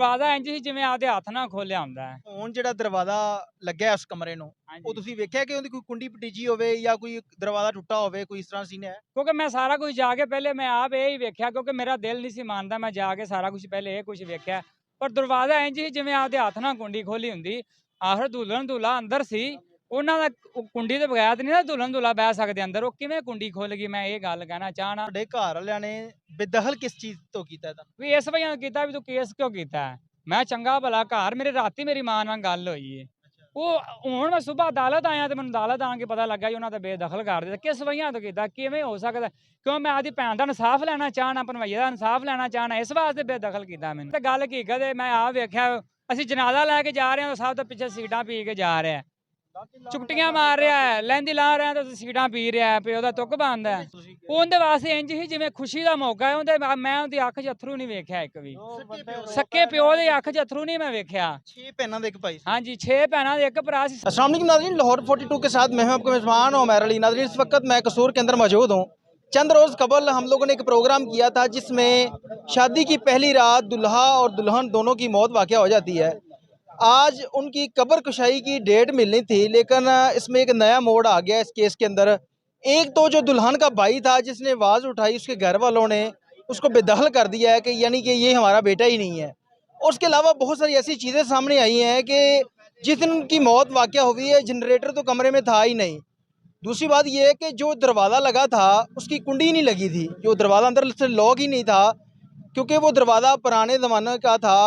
ਦਰਵਾਜ਼ਾ ਇੰਝ ਹੀ ਜਿਵੇਂ ਆਪਦੇ ਹੱਥ ਨਾਲ ਖੋਲਿਆ ਹੁੰਦਾ ਹੈ। ਹੁਣ ਜਿਹੜਾ ਦਰਵਾਜ਼ਾ ਲੱਗਿਆ ਉਸ ਕਮਰੇ ਨੂੰ, ਉਹ ਤੁਸੀਂ ਵੇਖਿਆ ਕਿ ਉਹਦੀ ਕੋਈ ਕੁੰਡੀ ਪਟੀਜੀ ਹੋਵੇ ਜਾਂ ਕੋਈ ਦਰਵਾਜ਼ਾ ਟੁੱਟਾ ਹੋਵੇ, ਕੋਈ ਇਸ ਤਰ੍ਹਾਂ ਸੀਨ ਹੈ? ਕਿਉਂਕਿ ਮੈਂ ਸਾਰਾ ਕੁਝ ਜਾ ਕੇ ਪਹਿਲੇ ਮੈਂ ਆਪ ਇਹ ਹੀ ਵੇਖਿਆ, ਕਿਉਂਕਿ ਮੇਰਾ ਦਿਲ ਨਹੀਂ ਸੀ ਮੰਨਦਾ। ਮੈਂ ਜਾ ਕੇ ਸਾਰਾ ਕੁਝ ਪਹਿਲੇ ਇਹ ਕੁਝ ਵੇਖਿਆ, ਪਰ ਦਰਵਾਜ਼ਾ ਇੰਝ ਹੀ ਜਿਵੇਂ ਆਪਦੇ ਹੱਥ ਨਾਲ ਕੁੰਡੀ ਖੋਲੀ ਹੁੰਦੀ। ਆਖਰ ਦੁਲਹਨ ਦੁਲਹਾ ਅੰਦਰ ਸੀ, ਉਹਨਾਂ ਦਾ ਕੁੰਡੀ ਦੇ ਬਗੈਰ ਨਹੀਂ ਨਾ ਦੁਲਹਨ ਦੁਲਹਾ ਬਹਿ ਸਕਦੇ ਅੰਦਰ। ਉਹ ਕਿਵੇਂ ਕੁੰਡੀ ਖੁੱਲ ਗਈ, ਮੈਂ ਇਹ ਗੱਲ ਕਹਿਣਾ ਚਾਹਣਾ। ਤੁਹਾਡੇ ਘਰ ਵਾਲਿਆਂ ਨੇ ਬੇਦਖਲ ਕਿਸ ਚੀਜ਼ ਤੋਂ ਕੀਤਾ ਤੁਹਾਨੂੰ? ਵੀ ਇਸ ਵਜ੍ਹਾ ਕੀਤਾ ਵੀ ਤੂੰ ਕੇਸ ਕਿਉਂ ਕੀਤਾ। ਮੈਂ ਚੰਗਾ ਭਲਾ ਘਰ ਮੇਰੇ ਰਾਤੀ ਮੇਰੀ ਮਾਂ ਨਾਲ ਗੱਲ ਹੋਈ ਏ। ਉਹ ਹੁਣ ਮੈਂ ਸੁਬਾਹ ਅਦਾਲਤ ਆਇਆ ਤੇ ਮੈਨੂੰ ਅਦਾਲਤ ਆਣ ਕੇ ਪਤਾ ਲੱਗਾ ਜੀ ਉਹਨਾਂ ਤੇ ਬੇਦਖਲ ਕਰ ਦਿੱਤਾ। ਕਿਸ ਵਜ੍ਹਾ ਤੋਂ ਕੀਤਾ, ਕਿਵੇਂ ਹੋ ਸਕਦਾ? ਕਿਉਂ ਮੈਂ ਆਪਦੀ ਭੈਣ ਦਾ ਇਨਸਾਫ ਲੈਣਾ ਚਾਹਣਾ, ਭਣਵਈਏ ਦਾ ਇਨਸਾਫ ਲੈਣਾ ਚਾਹਣਾ, ਇਸ ਵਾਸਤੇ ਬੇਦਖਲ ਕੀਤਾ ਮੈਨੂੰ। ਤੇ ਗੱਲ ਕੀ ਕਦੇ ਮੈਂ ਆਪ ਵੇਖਿਆ, ਅਸੀਂ ਜਨਾਜ਼ਾ ਲੈ ਕੇ ਜਾ ਰਹੇ ਹਾਂ, ਸਭ ਤੋਂ ਪਿੱਛੇ ਸੀਟਾਂ ਪੀ ਕੇ ਜਾ ਰਿਹਾ, ਚੁਕਟੀਆਂ ਮਾਰ ਰਿਹਾ, ਲਹਿੰਦੀ ਲਾ ਰਿਹਾ ਤੇ ਸੀਟਾਂ ਪੀ ਰਿਹਾ, ਪਿਓ ਦਾ ਤੁੱਕ ਬੰਦਾ। ਉਹਦੇ ਵਾਸਤੇ ਇੰਜ ਹੀ ਜਿਵੇਂ ਖੁਸ਼ੀ ਦਾ ਮੌਕਾ ਹੈ। ਉਹਦੇ ਮੈਂ ਉਹਦੀ ਅੱਖ 'ਚ ਅਥਰੂ ਨਹੀਂ ਵੇਖਿਆ ਇੱਕ ਵੀ। ਸੱਕੇ ਪਿਓ ਦੀ ਅੱਖ 'ਚ ਅਥਰੂ नहीं मैं वेख्या। 6 ਭੈਣਾਂ ਦੇ ਇੱਕ ਭਾਈ। हाँ जी, 6 भैनों एक भरा सी। अस्सलाम वालेकुम नाज़रीन, लाहौर 42 के साथ मैं हूं आपका मेज़बान उमैर अली। नाज़रीन, इस वक्त मैं कसूर के अंदर मौजूद हूं। चंद रोज़ कबल हम लोगों ने एक प्रोग्राम किया था जिसमें शादी की पहली रात दुल्हा और दुल्हन दोनों की मौत वाक़या हो जाती है। आज उनकी कब्र कुशाई की डेट मिलनी थी, लेकिन इसमें एक नया मोड़ आ गया इस केस के अंदर। एक तो जो दुल्हन का भाई था जिसने आवाज़ उठाई, उसके घर वालों ने उसको बेदखल कर दिया है कि यानी कि ये हमारा बेटा ही नहीं है। और उसके अलावा बहुत सारी ऐसी चीज़ें सामने आई हैं कि जिस दिन उनकी मौत वाक़या हुई है, जनरेटर तो कमरे में था ही नहीं। दूसरी बात यह है कि जो दरवाज़ा लगा था उसकी कुंडी नहीं लगी थी, जो दरवाज़ा अंदर से लॉक ही नहीं था, क्योंकि वो दरवाज़ा पुराने ज़माने का था,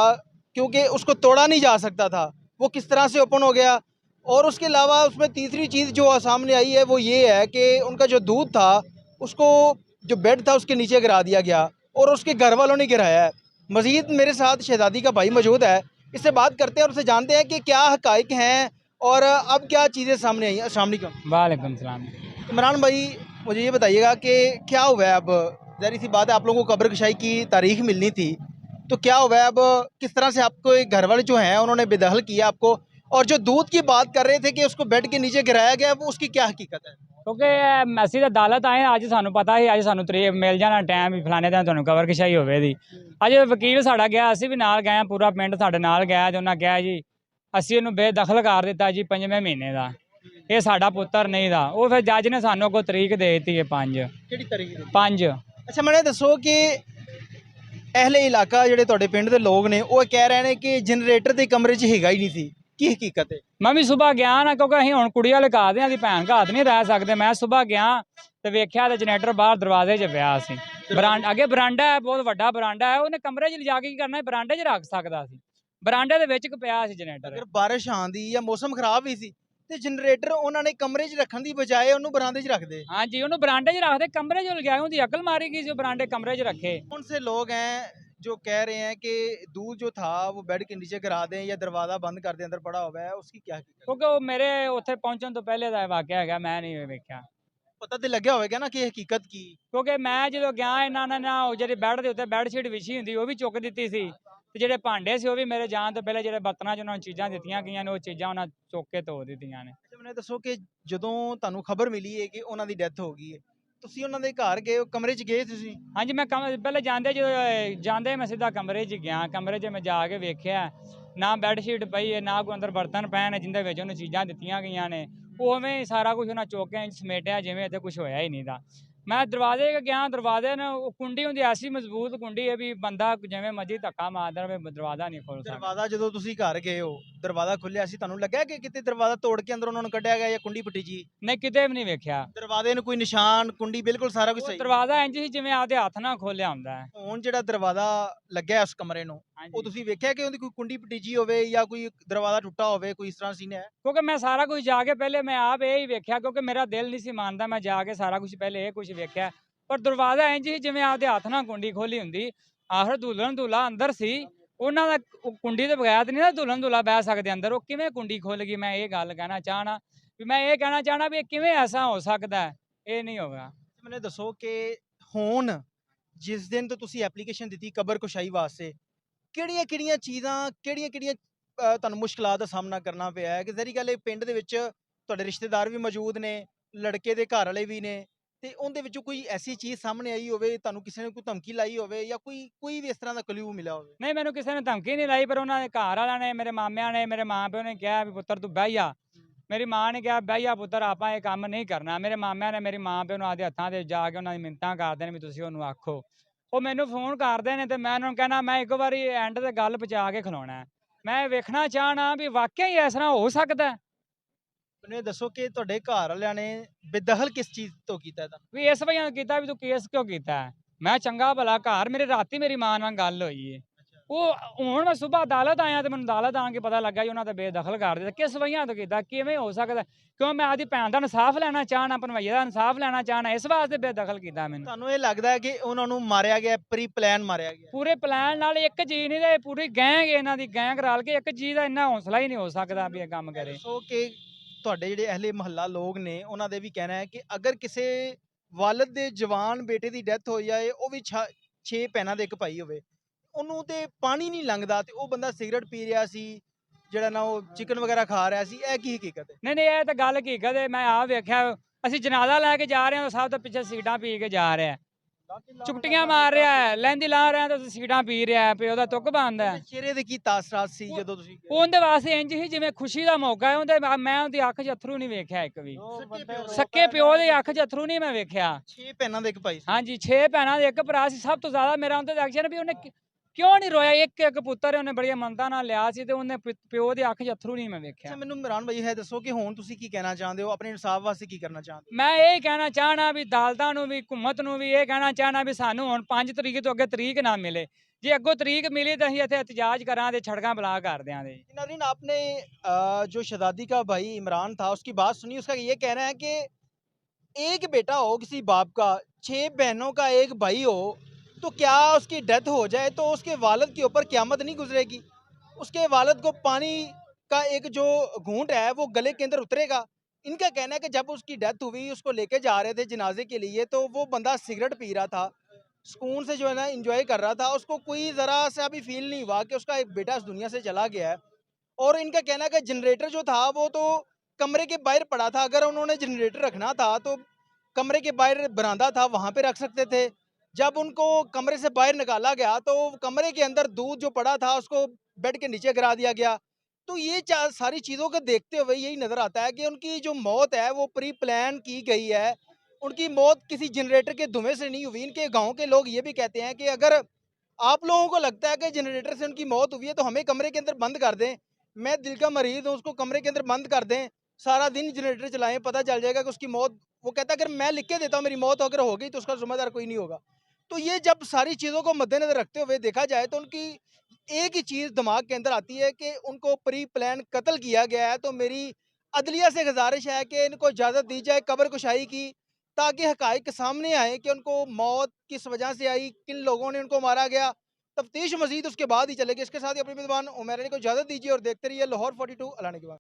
क्योंकि उसको तोड़ा नहीं जा सकता था। वो किस तरह से ओपन हो गया। और उसके अलावा उसमें तीसरी चीज़ जो सामने आई है वो ये है कि उनका जो दूध था उसको, जो बेड था उसके नीचे गिरा दिया गया और उसके घर वालों ने गिराया है। मज़ीद मेरे साथ शहजादी का भाई मौजूद है, इससे बात करते हैं और उससे जानते हैं कि क्या हक़ाइक़ हैं और अब क्या चीज़ें सामने आई हैं। अस्सलाम वालेकुम। वालेकुम सलाम। इमरान भाई, मुझे ये बताइएगा कि क्या हुआ है अब? ज़ाहिर सी बात है, आप लोगों को कब्र कुशाई की तारीख मिलनी थी, तो क्या हुआ है अब? किस तरह से आपको घर वाले जो हैं उन्होंने बेदखल किया आपको? और जो दूध की बात कर रहे थे कि उसको बेड के नीचे गिराया गया, वो उसकी क्या हकीकत है? क्योंकि ਅਸੀਂ ਤਾਂ ਅਦਾਲਤ ਆਏ ਅੱਜ ਸਾਨੂੰ ਪਤਾ ਸੀ, ਅੱਜ ਸਾਨੂੰ ਤਰੀਕ ਮਿਲ ਜਾਣਾ ਟਾਈਮ ਵੀ ਫਲਾਣੇ ਦਿਨ ਤੁਹਾਨੂੰ ਕਬਰ ਕਸ਼ਾਈ ਹੋਵੇਗੀ। ਅੱਜ ਵਕੀਲ ਸਾਡਾ ਗਿਆ, ਅਸੀਂ ਵੀ ਨਾਲ ਗਏ, ਪੂਰਾ ਪਿੰਡ ਸਾਡੇ ਨਾਲ ਗਿਆ ਤੇ ਉਹਨਾਂ ਕਿਹਾ ਜੀ ਅਸੀਂ ਇਹਨੂੰ ਬੇਦਖਲ ਕਰ ਦਿੱਤਾ ਜੀ 5ਵੇਂ ਮਹੀਨੇ ਦਾ, ਇਹ ਸਾਡਾ ਪੁੱਤਰ ਨਹੀਂ ਦਾ। ਉਹ ਫਿਰ ਜੱਜ ਨੇ ਸਾਨੂੰ ਅੱਗੋਂ ਤਰੀਕ ਦੇ ਦਿੱਤੀ ਹੈ 5। ਕਿਹੜੀ ਤਾਰੀਖ ਦੀ? 5। ਅੱਛਾ, ਮੈਨੂੰ ਦੱਸੋ ਕਿ ਅਹਿਲੇ ਇਲਾਕਾ ਜਿਹੜੇ ਤੁਹਾਡੇ ਪਿੰਡ ਦੇ ਲੋਕ ਨੇ ਉਹ ਕਹਿ ਰਹੇ ਨੇ ਕਿ ਜਨਰੇਟਰ ਦੇ ਕਮਰੇ 'ਚ ਹੈਗਾ ਹੀ ਨਹੀਂ ਸੀ, ਕੀ ਹਕੀਕਤ ਹੈ? ਮੈਂ ਵੀ ਸੁਬਾਹ ਗਿਆ ਨਾ, ਕਿਉਂਕਿ ਅਸੀਂ ਹੁਣ ਕੁੜੀ ਵਾਲੇ ਘਰ ਦੇ ਆਂ, ਦੀ ਭੈਣ ਘਰ ਨਹੀਂ ਰਹਿ ਸਕਦੇ। ਮੈਂ ਸੁਬਾਹ ਗਿਆ ਤੇ ਵੇਖਿਆ ਤੇ ਜਨਰੇਟਰ ਬਾਹਰ ਦਰਵਾਜ਼ੇ 'ਚ ਪਿਆ ਸੀ। ਬਰਾਂਡਾ ਅੱਗੇ ਬਰਾਂਡਾ ਹੈ, ਬਹੁਤ ਵੱਡਾ ਬਰਾਂਡਾ ਹੈ। ਉਹਨੇ ਕਮਰੇ 'ਚ ਲਿਜਾ ਕੇ ਕੀ ਕਰਨਾ, ਬਰਾਂਡੇ 'ਚ ਰੱਖ ਸਕਦਾ ਸੀ। ਬਰਾਂਡੇ ਦੇ ਵਿੱਚ ਪਿਆ ਸੀ ਜਨਰੇਟਰ। ਅਗਰ ਬਾਰਿਸ਼ ਆਂਦੀ ਜਾਂ ਮੌਸਮ ਖਰਾਬ ਵੀ ਸੀ ਤੇ ਜਨਰੇਟਰ ਉਹਨਾਂ ਨੇ ਕਮਰੇ 'ਚ ਰੱਖਣ ਦੀ ਬਜਾਏ ਉਹਨੂੰ ਬਰਾਂਡੇ 'ਚ ਰੱਖਦੇ। ਹਾਂਜੀ, ਉਹਨੂੰ ਬਰਾਂਡੇ 'ਚ ਰੱਖਦੇ, ਕਮਰੇ 'ਚ ਲਗਾਇਆ। ਉਹਦੀ ਅਕਲ ਮਾਰੀ ਗਈ ਸੀ, ਬਰਾਂਡੇ ਕਮਰੇ 'ਚ ਰੱਖੇ। कौन से लोग हैं जो कह रहे हैं कि दूध जो था वो बेड के नीचे गिरा दें या दरवाज़ा बंद कर दें, अंदर पड़ा हुआ है, उसकी क्या हकीकत? ਕਿਉਂਕਿ ਉਹ ਮੇਰੇ ਉੱਥੇ ਪਹੁੰਚਣ ਤੋਂ ਪਹਿਲੇ ਦਾ ਵਾਕਿਆ ਹੈਗਾ, ਮੈਂ ਨਹੀਂ ਵੇਖਿਆ। पता तो लग्या होगा ना कि हकीकत की। ਕਿਉਂਕਿ ਮੈਂ ਜਦੋਂ ਗਿਆ ਇਹਨਾਂ ਨੇ ਨਾ ਉਹ ਜਿਹੜੀ ਬੈੱਡ ਦੇ ਉੱਤੇ ਬੈੱਡ ਸ਼ੀਟ ਵਿਛੀ ਹੁੰਦੀ ਉਹ ਵੀ ਚੁੱਕ ਦਿੱਤੀ ਸੀ, ਤੇ ਜਿਹੜੇ ਭਾਂਡੇ ਸੀ ਉਹ ਵੀ ਮੇਰੇ ਜਾਣ ਤੋਂ ਪਹਿਲੇ ਜਿਹੜੇ ਬਰਤਨਾਂ 'ਚ ਉਹਨਾਂ ਨੂੰ ਚੀਜ਼ਾਂ ਦਿੱਤੀਆਂ ਗਈਆਂ ਨੇ, ਉਹ ਚੀਜ਼ਾਂ ਉਹਨਾਂ ਚੁੱਕ ਕੇ ਧੋ ਦਿੱਤੀਆਂ ਨੇ। ਅੱਛਾ, ਮੈਨੂੰ ਦੱਸੋ ਕਿ ਜਦੋਂ ਤੁਹਾਨੂੰ ਖਬਰ ਮਿਲੀ ਹੈ ਕਿ ਉਹਨਾਂ ਦੀ ਡੈਥ ਹੋ ਗਈ ਹੈ, ਤੁਸੀਂ ਉਹਨਾਂ ਦੇ ਘਰ ਗਏ ਹੋ, ਕਮਰੇ 'ਚ ਗਏ ਤੁਸੀਂ? ਹਾਂਜੀ, ਮੈਂ ਪਹਿਲੇ ਜਾਂਦੇ ਮੈਂ ਸਿੱਧਾ ਕਮਰੇ 'ਚ ਗਿਆ। ਕਮਰੇ 'ਚ ਮੈਂ ਜਾ ਕੇ ਵੇਖਿਆ ਨਾ ਬੈੱਡ ਸ਼ੀਟ ਪਈ ਹੈ, ਨਾ ਕੋਈ ਅੰਦਰ ਬਰਤਨ ਪਏ ਨੇ ਜਿੰਦੇ ਵਿੱਚ ਉਹਨੂੰ ਚੀਜ਼ਾਂ ਦਿੱਤੀਆਂ ਗਈਆਂ ਨੇ। ਉਵੇਂ ਹੀ ਸਾਰਾ ਕੁਝ ਉਹਨਾਂ ਚੁੱਕ ਕੇ ਸਮੇਟਿਆ ਜਿਵੇਂ ਇੱਥੇ ਕੁਝ ਹੋਇਆ ਹੀ ਨਹੀਂ ਦਾ। ਮੈਂ ਦਰਵਾਜ਼ੇ 'ਤੇ ਗਿਆ, ਦਰਵਾਜ਼ੇ ਨੇ ਉਹ ਕੁੰਡੀ ਹੁੰਦੀ ਐਸੀ ਮਜ਼ਬੂਤ ਕੁੰਡੀ ਹੈ ਵੀ ਬੰਦਾ ਜਿਵੇਂ ਮਰਜ਼ੀ ਧੱਕਾ ਮਾਰਦਾ ਰਵੇ, ਦਰਵਾਜ਼ਾ ਨਹੀਂ ਖੋਲ੍ਹ ਸਕਦਾ। ਦਰਵਾਜ਼ਾ ਜਦੋਂ ਤੁਸੀਂ ਘਰ ਗਏ ਹੋ, ਦਰਵਾਜ਼ਾ ਖੁੱਲਿਆ ਸੀ, ਤੁਹਾਨੂੰ ਲੱਗਾ ਕਿ ਕਿਤੇ ਦਰਵਾਜ਼ਾ ਤੋੜ ਕੇ ਅੰਦਰ ਉਹਨਾਂ ਨੂੰ ਕੱਢਿਆ ਗਿਆ ਜਾਂ ਕੁੰਡੀ ਪੱਟੀ ਜੀ? ਨਹੀਂ, ਕਿਤੇ ਵੀ ਨਹੀਂ ਵੇਖਿਆ ਦਰਵਾਜ਼ੇ ਨੂੰ ਕੋਈ ਨਿਸ਼ਾਨ, ਕੁੰਡੀ, ਬਿਲਕੁਲ ਸਾਰਾ ਕੁਝ ਉਹ ਸਹੀ। ਦਰਵਾਜ਼ਾ ਇੰਝ ਹੀ ਜਿਵੇਂ ਆਪਦੇ ਹੱਥ ਨਾਲ ਖੋਲਿਆ ਹੁੰਦਾ ਹੈ। ਹੁਣ ਜਿਹੜਾ ਦਰਵਾਜ਼ਾ ਲੱਗਿਆ ਉਸ ਕਮਰੇ ਨੂੰ, ਉਹ ਤੁਸੀਂ ਵੇਖਿਆ ਕਿ ਉਹਦੀ ਕੋਈ ਕੁੰਡੀ ਪਟੀਜੀ ਹੋਵੇ ਜਾਂ ਕੋਈ ਦਰਵਾਜ਼ਾ ਟੁੱਟਾ ਹੋਵੇ, ਕੋਈ ਇਸ ਤਰ੍ਹਾਂ ਸੀਨ ਹੈ? ਕਿਉਂਕਿ ਮੈਂ ਸਾਰਾ ਕੁਝ ਜਾ ਕੇ ਪਹਿਲੇ ਮੈਂ ਆਪ ਇਹ ਹੀ ਵੇਖਿਆ, ਕਿਉਂਕਿ ਮੇਰਾ ਦਿਲ ਨਹੀਂ ਸੀ ਮੰਨਦਾ। ਮੈਂ ਜਾ ਕੇ ਸਾਰਾ ਕੁਝ ਪਹਿਲੇ ਇਹ ਕੁਝ ਵੇਖਿਆ, ਪਰ ਦਰਵਾਜ਼ਾ ਇੰਝ ਹੀ ਜਿਵੇਂ ਆਪਦੇ ਹੱਥ ਨਾਲ ਕੁੰਡੀ ਖੋਲੀ ਹੁੰਦੀ। ਆਖਰ ਦੁਲਹਨ ਦੁਲਹਾ ਅੰਦਰ ਸੀ, ਉਹਨਾਂ ਦਾ ਕੁੰਡੀ ਦੇ ਬਗੈਰ ਨਹੀਂ ਨਾ ਦੁਲਹਨ ਦੁਲਹਾ ਬਹਿ ਸਕਦੇ ਅੰਦਰ। ਉਹ ਕਿਵੇਂ ਕੁੰਡੀ ਖੁੱਲ ਗਈ, ਮੈਂ ਇਹ ਗੱਲ ਕਹਿਣਾ ਚਾਹਣਾ ਵੀ ਮੈਂ ਇਹ ਕਹਿਣਾ ਚਾਹਣਾ ਵੀ ਇਹ ਕਿਵੇਂ ਐਸਾ ਹੋ ਸਕਦਾ, ਇਹ ਨਹੀਂ ਹੋਗਾ। ਮੈਨੂੰ ਦੱਸੋ ਕਿ ਹੁਣ ਜਿਸ ਦਿਨ ਤੋਂ ਤੁਸੀਂ ਐਪਲੀਕੇਸ਼ਨ ਦਿੱਤੀ ਕਬਰ ਕੁਸ਼ਾਈ ਵਾਸਤੇ, ਕਿਹੜੀਆਂ ਚੀਜ਼ਾਂ, ਕਿਹੜੀਆਂ ਤੁਹਾਨੂੰ ਮੁਸ਼ਕਲਾਂ ਦਾ ਸਾਹਮਣਾ ਕਰਨਾ ਪਿਆ ਹੈ? ਕਿ ਜ਼ਰੀ ਗੱਲ ਇਹ ਪਿੰਡ ਦੇ ਵਿੱਚ ਤੁਹਾਡੇ ਰਿਸ਼ਤੇਦਾਰ ਵੀ ਮੌਜੂਦ ਨੇ, ਲੜਕੇ ਦੇ ਘਰ ਵਾਲੇ ਵੀ ਨੇ, ਤੇ ਉਹਦੇ ਵਿੱਚੋਂ ਕੋਈ ਐਸੀ ਚੀਜ਼ ਸਾਹਮਣੇ ਆਈ ਹੋਵੇ, ਤੁਹਾਨੂੰ ਕਿਸੇ ਨੇ ਕੋਈ ਧਮਕੀ ਲਾਈ ਹੋਵੇ ਜਾਂ ਕੋਈ ਵੀ ਇਸ ਤਰ੍ਹਾਂ ਦਾ ਕਲੂ ਮਿਲਿਆ ਹੋਵੇ? ਨਹੀਂ, ਮੈਨੂੰ ਕਿਸੇ ਨੇ ਧਮਕੀ ਨਹੀਂ ਲਾਈ, ਪਰ ਉਹਨਾਂ ਦੇ ਘਰ ਵਾਲਿਆਂ ਨੇ, ਮੇਰੇ ਮਾਮਿਆਂ ਨੇ, ਮੇਰੇ ਮਾਂ ਪਿਓ ਨੇ ਕਿਹਾ ਵੀ ਪੁੱਤਰ ਤੂੰ ਬਹਿ ਜਾ। ਮੇਰੀ ਮਾਂ ਨੇ ਕਿਹਾ ਬਹਿ ਜਾ ਪੁੱਤਰ, ਆਪਾਂ ਇਹ ਕੰਮ ਨਹੀਂ ਕਰਨਾ। ਮੇਰੇ ਮਾਮਿਆਂ ਨੇ ਮੇਰੀ ਮਾਂ ਪਿਓ ਨੂੰ ਆਪਦੇ ਹੱਥਾਂ ਤੇ ਜਾ ਕੇ ਉਹਨਾਂ ਦੀ ਮਿੰਨਤਾਂ ਕਰਦੇ ਨੇ ਵੀ ਤੁਸੀਂ ਉਹਨੂੰ ਆਖੋ। ਉਹ ਮੈਨੂੰ ਫੋਨ ਕਰਦੇ ਨੇ ਤੇ ਮੈਂ ਉਹਨਾਂ ਨੂੰ ਕਹਿਣਾ ਮੈਂ ਇੱਕ ਵਾਰੀ ਐਂਡ ਤੇ ਗੱਲ ਪਹੁੰਚਾ ਕੇ ਖਲੋਣਾ ਹੈ। ਮੈਂ ਵੇਖਣਾ ਚਾਹਣਾ ਵੀ ਵਾਕਿਆ ਹੀ ਇਸ ਤਰ੍ਹਾਂ ਹੋ ਸਕਦਾ ਹੈ। ਮੈਨੂੰ ਇਹ ਦੱਸੋ ਕਿ ਤੁਹਾਡੇ ਘਰ ਵਾਲਿਆਂ ਨੇ ਬੇਦਖਲ ਕਿਸ ਚੀਜ਼ ਤੋਂ ਕੀਤਾ ਤੁਹਾਨੂੰ? ਵੀ ਇਸ ਵਜ੍ਹਾ ਨਾਲ ਕੀਤਾ ਵੀ ਤੂੰ ਕੇਸ ਕਿਉਂ ਕੀਤਾ ਹੈ? ਮੈਂ ਚੰਗਾ ਭਲਾ ਘਰ ਮੇਰੇ ਰਾਤੀ ਮੇਰੀ ਮਾਂ ਨਾਲ ਗੱਲ ਹੋਈ ਏ। ਉਹ ਹੁਣ ਮੈਂ ਸਵੇਰ ਅਦਾਲਤ ਆਇਆ ਤੇ ਮੈਨੂੰ ਅਦਾਲਤ ਆਣ ਕੇ ਪਤਾ ਲੱਗਾ ਜੀ ਉਹਨਾਂ ਤੇ ਬੇਦਖਲ ਕਰ ਦਿੱਤਾ। ਕਿਸ ਵਜ੍ਹਾ ਤੋਂ ਕੀਤਾ? ਕਿਵੇਂ ਹੋ ਸਕਦਾ? ਕਿਉਂ ਮੈਂ ਆਪਦੀ ਭੈਣ ਦਾ ਇਨਸਾਫ ਲੈਣਾ ਚਾਹਣਾ, ਭਣਵਈਏ ਦਾ ਇਨਸਾਫ ਲੈਣਾ ਚਾਹਣਾ, ਇਸ ਵਾਸਤੇ ਬੇਦਖਲ ਕੀਤਾ ਮੈਨੂੰ। ਤੁਹਾਨੂੰ ਇਹ ਲੱਗਦਾ ਹੈ ਕਿ ਉਹਨਾਂ ਨੂੰ ਮਾਰਿਆ ਗਿਆ, ਪ੍ਰੀ ਪਲਾਨ ਮਾਰਿਆ ਗਿਆ? ਪੂਰੇ ਪਲਾਨ ਨਾਲ ਇੱਕ ਜੀ ਨਹੀਂ ਤੇ ਪੂਰੀ ਗੈਂਗ ਇਹਨਾਂ ਦੀ ਗੈਂਗ ਰਲ ਕੇ ਇੱਕ ਜੀ ਦਾ ਇੰਨਾ ਹੌਸਲਾ ਹੀ ਨਹੀਂ ਹੋ ਸਕਦਾ ਵੀ ਇਹ ਕੰਮ ਕਰੇ। ਸੋ ਕਿ ਤੁਹਾਡੇ ਜਿਹੜੇ ਅਹਲੇ ਮਹੱਲਾ ਲੋਕ ਨੇ ਉਹਨਾਂ ਦੇ ਵੀ ਕਹਿਣਾ ਹੈ ਕਿ ਅਗਰ ਕਿਸੇ ਵਾਲਦ ਦੇ ਜਵਾਨ ਬੇਟੇ ਦੀ ਡੈਥ ਹੋ ਜਾਏ, ਉਹ ਵੀ 6 ਭੈਣਾਂ ਦੇ ਇੱਕ ਭਾਈ ਹੋਵੇ, ਉਹਨੂੰ ਤੇ ਪਾਣੀ ਨਹੀਂ ਲੰਘਦਾ ਤੇ ਉਹ ਬੰਦਾ ਸਿਗਰਟ ਪੀ ਰਿਹਾ ਸੀ, ਜਿਹੜਾ ਨਾ ਉਹ ਚਿਕਨ ਵਗੈਰਾ ਖਾ ਰਿਹਾ ਸੀ, ਇਹ ਕੀ ਹਕੀਕਤ ਹੈ? ਨਹੀਂ ਇਹ ਤਾਂ ਗੱਲ ਹਕੀਕਤ ਹੈ। ਮੈਂ ਆਪ ਵੇਖਿਆ, ਅਸੀਂ ਜਨਾਜ਼ਾ ਲੈ ਕੇ ਜਾ ਰਹੇ ਹਾਂ ਤਾਂ ਸਭ ਤੋਂ ਪਿੱਛੇ ਸਿਗਰਟਾਂ ਪੀ ਕੇ ਜਾ ਰਿਹਾ, ਚੁਕਟੀਆਂ ਮਾਰ ਰਿਹਾ ਹੈ, ਲਹਿੰਦੀ ਲਾ ਰਿਹਾ ਤਾਂ ਸਿਗਰਟਾਂ ਪੀ ਰਿਹਾ ਹੈ, ਪਿਓ ਦਾ ਤੁੱਕ ਬੰਦਾ ਹੈ। ਚਿਹਰੇ ਦੇ ਕੀ ਤਾਸਰਾਤ ਸੀ ਜਦੋਂ ਤੁਸੀਂ ਉਹਦੇ ਵਾਸਤੇ ਇੰਜ ਹੀ ਜਿਵੇਂ ਖੁਸ਼ੀ ਦਾ ਮੌਕਾ ਹੈ। ਮੈਂ ਉਹਦੀ ਅੱਖ 'ਚ ਅਥਰੂ ਨਹੀਂ ਵੇਖਿਆ ਇੱਕ ਵੀ, ਸੱਕੇ ਪਿਓ ਦੀ ਅੱਖ 'ਚ ਅਥਰੂ ਨਹੀਂ ਮੈਂ ਵੇਖਿਆ। 6 ਭੈਣਾਂ ਦੇ ਇੱਕ ਭਾਈ ਸੀ। ਹਾਂਜੀ 6 ਭੈਣਾਂ ਦੇ ਇੱਕ ਭਰਾ ਸੀ। ਸਭ ਤੋਂ ਜ਼ਿਆਦਾ ਮੇਰਾ ਉਹਦੇ ਐਕਸ਼ਨ ਵੀ ਉਹਨੇ ਕਿਉਂ ਨਹੀਂ ਰੋਇਆ? ਇੱਕ ਪੁੱਤਰ ਉਹਨੇ ਬੜੀਆਂ ਮੰਨਤਾਂ ਨਾਲ ਲਿਆ ਸੀ ਤੇ ਉਹਨੇ ਪਿਓ ਦੀ ਅੱਖ 'ਚ ਅਥਰੂ ਨਹੀਂ ਮੈਂ ਵੇਖਿਆ। ਅੱਛਾ, ਮੈਨੂੰ ਇਮਰਾਨ ਭਾਈ ਹੈ ਦੱਸੋ ਕਿ ਹੁਣ ਤੁਸੀਂ ਕੀ ਕਹਿਣਾ ਚਾਹੁੰਦੇ ਹੋ? ਆਪਣੇ ਇਨਸਾਫ ਵਾਸਤੇ ਕੀ ਕਰਨਾ ਚਾਹੁੰਦੇ ਹੋ? ਮੈਂ ਇਹ ਕਹਿਣਾ ਚਾਹਣਾ ਵੀ ਅਦਾਲਤਾਂ ਨੂੰ ਵੀ, ਹਕੂਮਤ ਨੂੰ ਵੀ ਇਹ ਕਹਿਣਾ ਚਾਹਣਾ ਵੀ ਸਾਨੂੰ ਹੁਣ 5 ਤਰੀਕ ਤੋਂ ਅੱਗੇ ਤਰੀਕ ਨਾ ਮਿਲੇ। ਜੇ ਅੱਗੋਂ ਤਰੀਕ ਮਿਲੀ ਤਾਂ ਅਸੀਂ ਇੱਥੇ ਇhtਜਾਜ ਕਰਾਂ ਤੇ ਸੜਕਾਂ ਬਲਾ ਕਰ ਦਿਆਂਗੇ। नाज़रीन, आपने जो शहजादी का भाई इमरान था उसकी बात सुनी। उसका ये कहना है कि एक बेटा हो किसी बाप का, 6 बहनों का एक भाई हो, तो क्या उसकी डेथ हो जाए तो उसके वालिद के ऊपर क़यामत नहीं गुजरेगी? उसके वालिद को पानी का एक जो घूंट है वो गले के अंदर उतरेगा। इनका कहना है कि जब उसकी डेथ हुई, उसको लेके जा रहे थे जनाजे के लिए, तो वो बंदा सिगरेट पी रहा था, सुकून से जो है ना इंजॉय कर रहा था। उसको कोई ज़रा सा भी फील नहीं हुआ कि उसका एक बेटा इस दुनिया से चला गया है। और इनका कहना है कि जनरेटर जो था वो तो कमरे के बाहर पड़ा था। अगर उन्होंने जनरेटर रखना था तो कमरे के बाहर बरामदा था, वहाँ पे रख सकते थे। जब उनको कमरे से बाहर निकाला गया तो कमरे के अंदर दूध जो पड़ा था उसको बेड के नीचे गिरा दिया गया। तो ये सारी चीज़ों को देखते हुए यही नज़र आता है कि उनकी जो मौत है वो प्री प्लान की गई है। उनकी मौत किसी जनरेटर के धुएं से नहीं हुई। इनके गांव के लोग ये भी कहते हैं कि अगर आप लोगों को लगता है कि जनरेटर से उनकी मौत हुई है तो हमें कमरे के अंदर बंद कर दें। मैं दिल का मरीज़ हूँ, उसको कमरे के अंदर बंद कर दें, सारा दिन जनरेटर चलाएं, पता चल जाएगा कि उसकी मौत। वो कहता है अगर मैं लिख के देता हूँ मेरी मौत अगर हो गई तो उसका जिम्मेदार कोई नहीं होगा। तो ये जब सारी चीज़ों को मद्देनजर रखते हुए देखा जाए तो उनकी एक ही चीज़ दिमाग के अंदर आती है कि उनको प्री प्लान कत्ल किया गया है। तो मेरी अदलिया से गुजारिश है कि इनको इजाज़त दी जाए कब्र कुशाई की, ताकि हक़ाइक़ सामने आए कि उनको मौत किस वजह से आई, किन लोगों ने उनको मारा गया। तफ्तीश मज़ीद उसके बाद ही चलेगी। इसके साथ ही अपनी मेज़बान उमैर अली को इजाज़त दीजिए और देखते रहिए लाहौर 42 अलान के बाद।